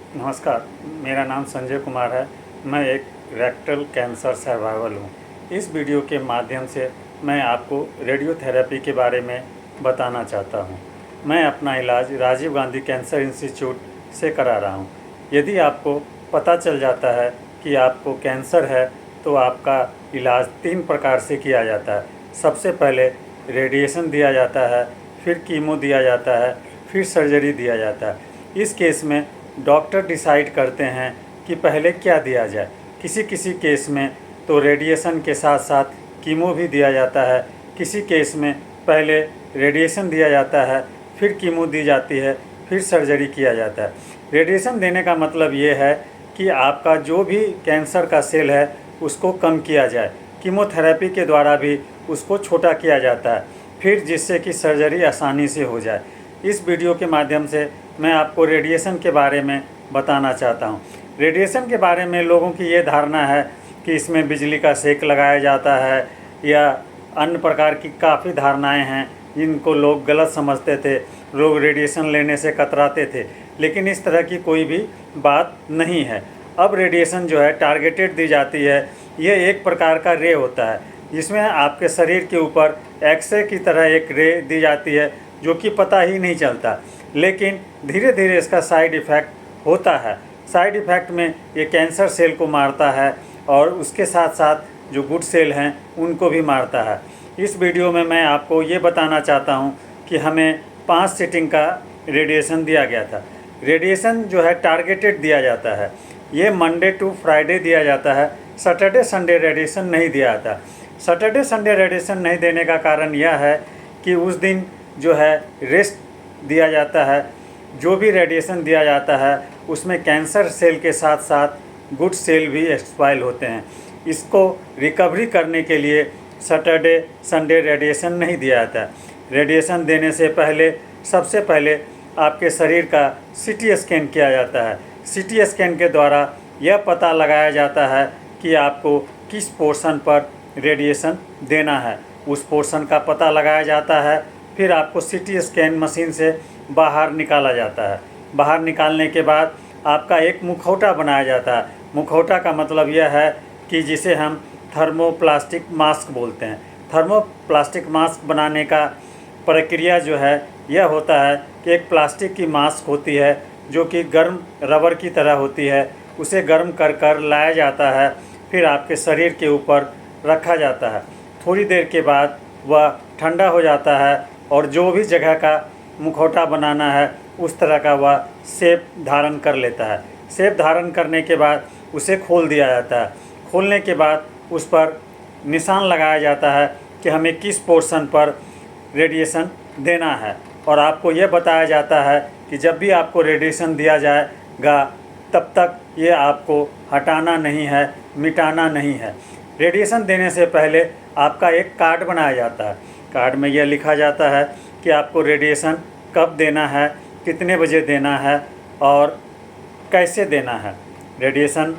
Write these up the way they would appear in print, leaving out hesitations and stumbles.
नमस्कार, मेरा नाम संजय कुमार है। मैं एक रेक्टल कैंसर सर्वाइवल हूँ। इस वीडियो के माध्यम से मैं आपको रेडियोथेरेपी के बारे में बताना चाहता हूँ। मैं अपना इलाज राजीव गांधी कैंसर इंस्टीट्यूट से करा रहा हूँ। यदि आपको पता चल जाता है कि आपको कैंसर है तो आपका इलाज 3 प्रकार से किया जाता है। सबसे पहले रेडिएशन दिया जाता है, फिर कीमो दिया जाता है, फिर सर्जरी दिया जाता है। इस केस में डॉक्टर डिसाइड करते हैं कि पहले क्या दिया जाए। किसी किसी केस में तो रेडिएशन के साथ साथ कीमो भी दिया जाता है। किसी केस में पहले रेडिएशन दिया जाता है, फिर कीमो दी जाती है, फिर सर्जरी किया जाता है। रेडिएशन देने का मतलब ये है कि आपका जो भी कैंसर का सेल है उसको कम किया जाए। कीमोथेरेपी के द्वारा भी उसको छोटा किया जाता है, फिर जिससे कि सर्जरी आसानी से हो जाए। इस वीडियो के माध्यम से मैं आपको रेडिएशन के बारे में बताना चाहता हूँ। रेडिएशन के बारे में लोगों की ये धारणा है कि इसमें बिजली का सेक लगाया जाता है या अन्य प्रकार की काफ़ी धारणाएं हैं जिनको लोग गलत समझते थे। लोग रेडिएशन लेने से कतराते थे, लेकिन इस तरह की कोई भी बात नहीं है। अब रेडिएशन जो है टारगेटेड दी जाती है। ये एक प्रकार का रे होता है जिसमें आपके शरीर के ऊपर एक्सरे की तरह एक रे दी जाती है जो कि पता ही नहीं चलता, लेकिन धीरे धीरे इसका साइड इफ़ेक्ट होता है। साइड इफ़ेक्ट में ये कैंसर सेल को मारता है और उसके साथ साथ जो गुड सेल हैं उनको भी मारता है। इस वीडियो में मैं आपको ये बताना चाहता हूँ कि हमें 5 सीटिंग का रेडिएशन दिया गया था। रेडिएशन जो है टारगेटेड दिया जाता है। ये मंडे टू फ्राइडे दिया जाता है। सैटरडे संडे रेडिएशन नहीं दिया जाता। सैटरडे संडे रेडिएशन नहीं देने का कारण यह है कि उस दिन जो है रेस्ट दिया जाता है। जो भी रेडिएशन दिया जाता है उसमें कैंसर सेल के साथ साथ गुड सेल भी एक्सपाइल होते हैं। इसको रिकवरी करने के लिए सैटरडे संडे रेडिएशन नहीं दिया जाता है। रेडिएशन देने से पहले सबसे पहले आपके शरीर का सीटी स्कैन किया जाता है। सीटी स्कैन के द्वारा यह पता लगाया जाता है कि आपको किस पोर्शन पर रेडिएशन देना है। उस पोर्शन का पता लगाया जाता है, फिर आपको सीटी स्कैन मशीन से बाहर निकाला जाता है। बाहर निकालने के बाद आपका एक मुखौटा बनाया जाता है। मुखौटा का मतलब यह है कि जिसे हम थर्मोप्लास्टिक मास्क बोलते हैं। थर्मोप्लास्टिक मास्क बनाने का प्रक्रिया जो है यह होता है कि एक प्लास्टिक की मास्क होती है जो कि गर्म रबर की तरह होती है। उसे गर्म कर कर लाया जाता है, फिर आपके शरीर के ऊपर रखा जाता है। थोड़ी देर के बाद वह ठंडा हो जाता है और जो भी जगह का मुखौटा बनाना है उस तरह का वह शेप धारण कर लेता है। शेप धारण करने के बाद उसे खोल दिया जाता है। खोलने के बाद उस पर निशान लगाया जाता है कि हमें किस पोर्शन पर रेडिएशन देना है, और आपको यह बताया जाता है कि जब भी आपको रेडिएशन दिया जाएगा तब तक ये आपको हटाना नहीं है, मिटाना नहीं है। रेडिएशन देने से पहले आपका एक कार्ड बनाया जाता है। कार्ड में यह लिखा जाता है कि आपको रेडिएशन कब देना है, कितने बजे देना है और कैसे देना है। रेडिएशन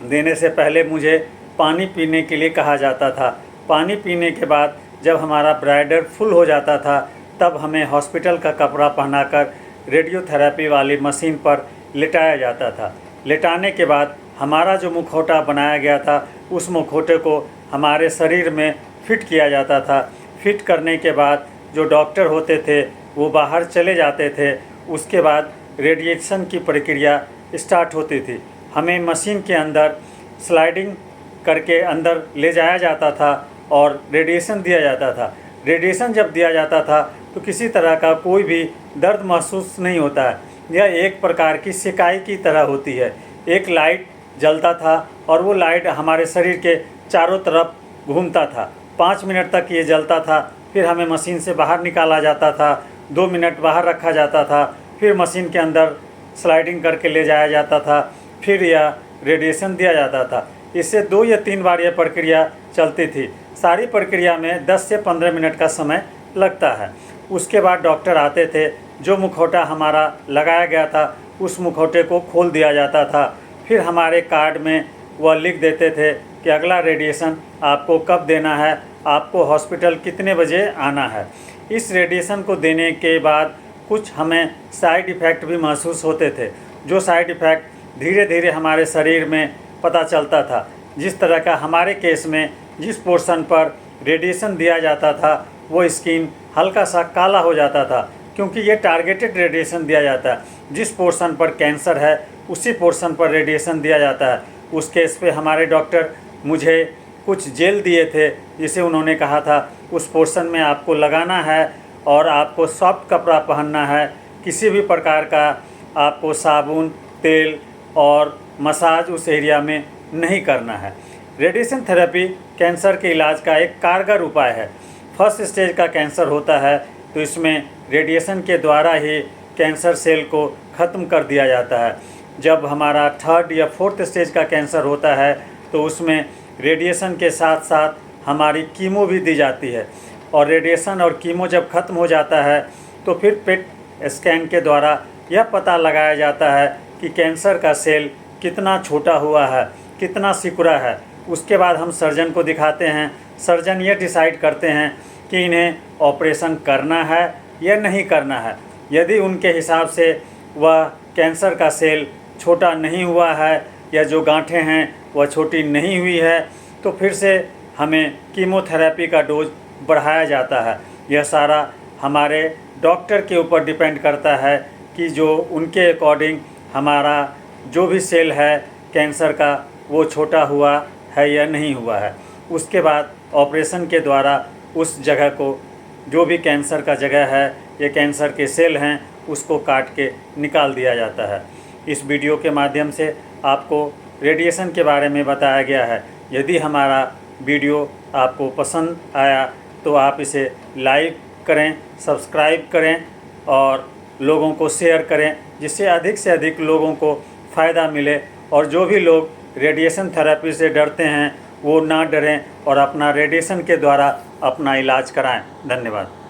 देने से पहले मुझे पानी पीने के लिए कहा जाता था। पानी पीने के बाद जब हमारा ब्लैडर फुल हो जाता था तब हमें हॉस्पिटल का कपड़ा पहनाकर रेडियोथेरेपी वाली मशीन पर लिटाया जाता था। लिटाने के बाद हमारा जो मुखौटा बनाया गया था उस मुखौटे को हमारे शरीर में फिट किया जाता था। फिट करने के बाद जो डॉक्टर होते थे वो बाहर चले जाते थे। उसके बाद रेडिएशन की प्रक्रिया स्टार्ट होती थी। हमें मशीन के अंदर स्लाइडिंग करके अंदर ले जाया जाता था और रेडिएशन दिया जाता था। रेडिएशन जब दिया जाता था तो किसी तरह का कोई भी दर्द महसूस नहीं होता है। यह एक प्रकार की सिकाई की तरह होती है। एक लाइट जलता था और वो लाइट हमारे शरीर के चारों तरफ घूमता था। 5 मिनट तक ये जलता था, फिर हमें मशीन से बाहर निकाला जाता था। 2 मिनट बाहर रखा जाता था, फिर मशीन के अंदर स्लाइडिंग करके ले जाया जाता था, फिर यह रेडिएशन दिया जाता था। इससे 2 या 3 बार यह प्रक्रिया चलती थी। सारी प्रक्रिया में 10 से 15 मिनट का समय लगता है। उसके बाद डॉक्टर आते थे। जो मुखौटा हमारा लगाया गया था उस मुखौटे को खोल दिया जाता था। फिर हमारे कार्ड में वह लिख देते थे कि अगला रेडिएशन आपको कब देना है, आपको हॉस्पिटल कितने बजे आना है। इस रेडिएशन को देने के बाद कुछ हमें साइड इफ़ेक्ट भी महसूस होते थे, जो साइड इफ़ेक्ट धीरे धीरे हमारे शरीर में पता चलता था। जिस तरह का हमारे केस में जिस पोर्शन पर रेडिएशन दिया जाता था वो स्किन हल्का सा काला हो जाता था, क्योंकि ये टारगेटेड रेडिएशन दिया जाता है। जिस पोर्शन पर कैंसर है उसी पोर्शन पर रेडिएशन दिया जाता है। उस केस पे हमारे डॉक्टर मुझे कुछ जेल दिए थे, जिसे उन्होंने कहा था उस पोर्शन में आपको लगाना है और आपको सॉफ्ट कपड़ा पहनना है। किसी भी प्रकार का आपको साबुन, तेल और मसाज उस एरिया में नहीं करना है। रेडिएशन थेरेपी कैंसर के इलाज का एक कारगर उपाय है। फर्स्ट स्टेज का कैंसर होता है तो इसमें रेडिएशन के द्वारा ही कैंसर सेल को ख़त्म कर दिया जाता है। जब हमारा थर्ड या फोर्थ स्टेज का कैंसर होता है तो उसमें रेडिएशन के साथ साथ हमारी कीमो भी दी जाती है, और रेडिएशन और कीमो जब ख़त्म हो जाता है तो फिर पेट स्कैन के द्वारा यह पता लगाया जाता है कि कैंसर का सेल कितना छोटा हुआ है, कितना सिकुड़ा है। उसके बाद हम सर्जन को दिखाते हैं। सर्जन ये डिसाइड करते हैं कि इन्हें ऑपरेशन करना है या नहीं करना है। यदि उनके हिसाब से वह कैंसर का सेल छोटा नहीं हुआ है या जो गांठें हैं वह छोटी नहीं हुई है तो फिर से हमें कीमोथेरेपी का डोज बढ़ाया जाता है। यह सारा हमारे डॉक्टर के ऊपर डिपेंड करता है कि जो उनके अकॉर्डिंग हमारा जो भी सेल है कैंसर का वो छोटा हुआ है या नहीं हुआ है। उसके बाद ऑपरेशन के द्वारा उस जगह को, जो भी कैंसर का जगह है या कैंसर के सेल हैं, उसको काट के निकाल दिया जाता है। इस वीडियो के माध्यम से आपको रेडिएशन के बारे में बताया गया है। यदि हमारा वीडियो आपको पसंद आया तो आप इसे लाइक करें, सब्सक्राइब करें और लोगों को शेयर करें, जिससे अधिक से अधिक लोगों को फ़ायदा मिले। और जो भी लोग रेडिएशन थेरेपी से डरते हैं वो ना डरें और अपना रेडिएशन के द्वारा अपना इलाज कराएं। धन्यवाद।